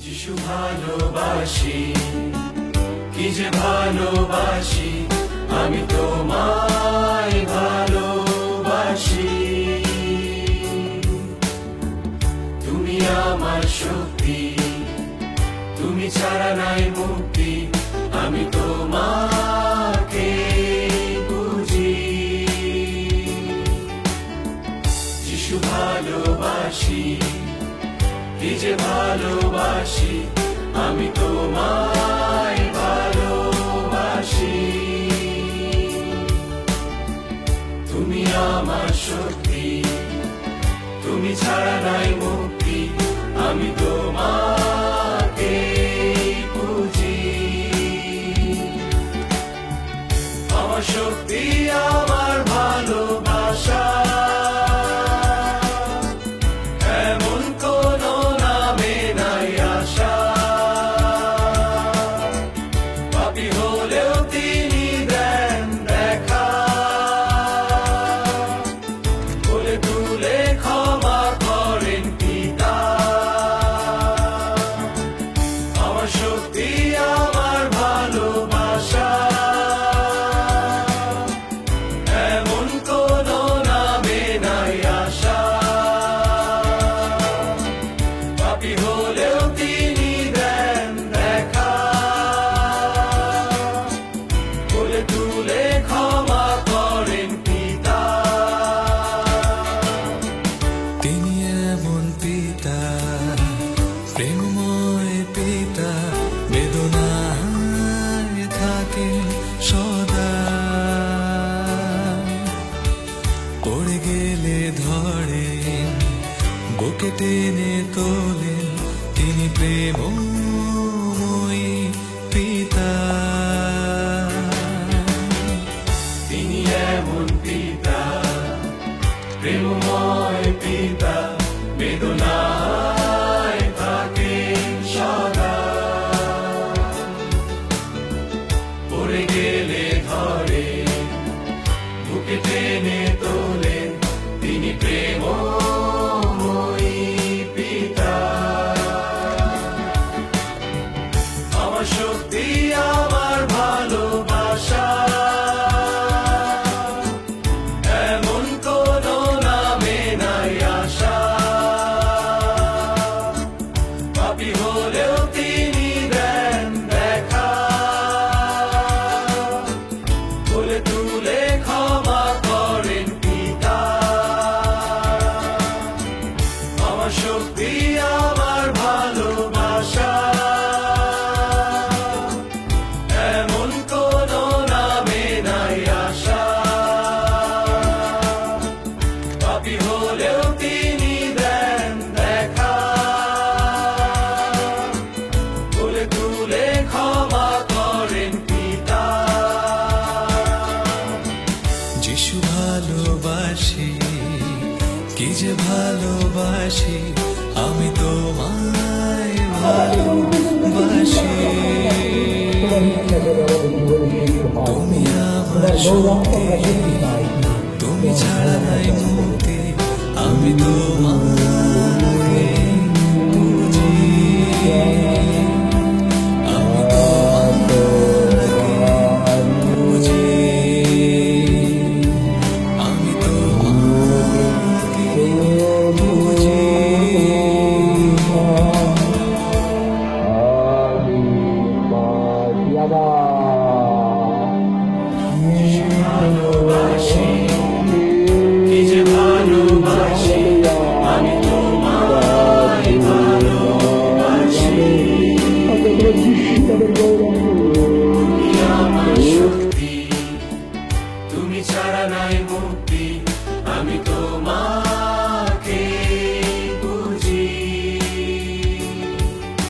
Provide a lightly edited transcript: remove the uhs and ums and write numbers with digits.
যিশু ভালোবাসি, কি যে ভালোবাসি, আমি তোমায় ভালোবাসি। তুমি আমার শক্তি, তুমি ছাড়া নাই মুক্তি, আমি তোমাকে বুঝি। যিশু ভালোবাসি, কি যে ভালোবাসি, আমি তোমায় ভালোবাসি। তুমি আমার শক্তি, তুমি ছাড়া নাই মুক্তি, আমি তোমাকে বুঝি। আমার শক্তি, আমার ভালোবাসা, এমন কোন নামে নাই আশা। পাপী হলেও তিনি দেন দেখা, কোলে তুলে ক্ষমা করেন পিতা। আমার শক্তি, আমার ভালোবাসা, এমন কোন নামে নাই আশা। পাপী হলেও তিনি দেন দেখা, কোলে তুলে ক্ষমা করেন পিতা। তিনি এমন পিতা, প্রেমময় পিতা, বেদনায় থাকেন সদা। পড়ে গেলে ধরেন, বুকে টেনে তোলেন, তিনি প্রেমময়ী পিতা। তিনি এমন পিতা, প্রেমময় পিতা, বেদনায় থাকেন সদা। পড়ে গেলে ধরে, বুকে টেনে তোলেন, তিনি প্রেমময়ী পিতা। আমার শক্তি, আমার ভালোবাসা, এমন কোন নামে নাই আশা। পাপী হলেও তিনি দেন দেখা, কোলে তুলে ক্ষমা করেন পিতা। আমার শক্তি, আমার ভালোবাসা, এমন কোন নামে নাই আশা। পাপী হলেও তিনি দেন দেখা, কোলে তুলে ক্ষমা করেন পিতা। যিশু ভালোবাসি, কি যে ভালোবাসি, আমি তোমায় ভালোবাসি। তুমি আমার শক্তি, তুমি ছাড়া নাই মুক্তি, আমি তোমাকে বুঝি। আমি তোমাকে বুঝি, আমি তোমাকে বুঝি। ভালোবাসি, কি যে ভালোবাসি, আমি তোমায় ভালোবাসি। তুমি আমার শক্তি, তুমি ছাড়া নাই মুক্তি, আমি তোমায়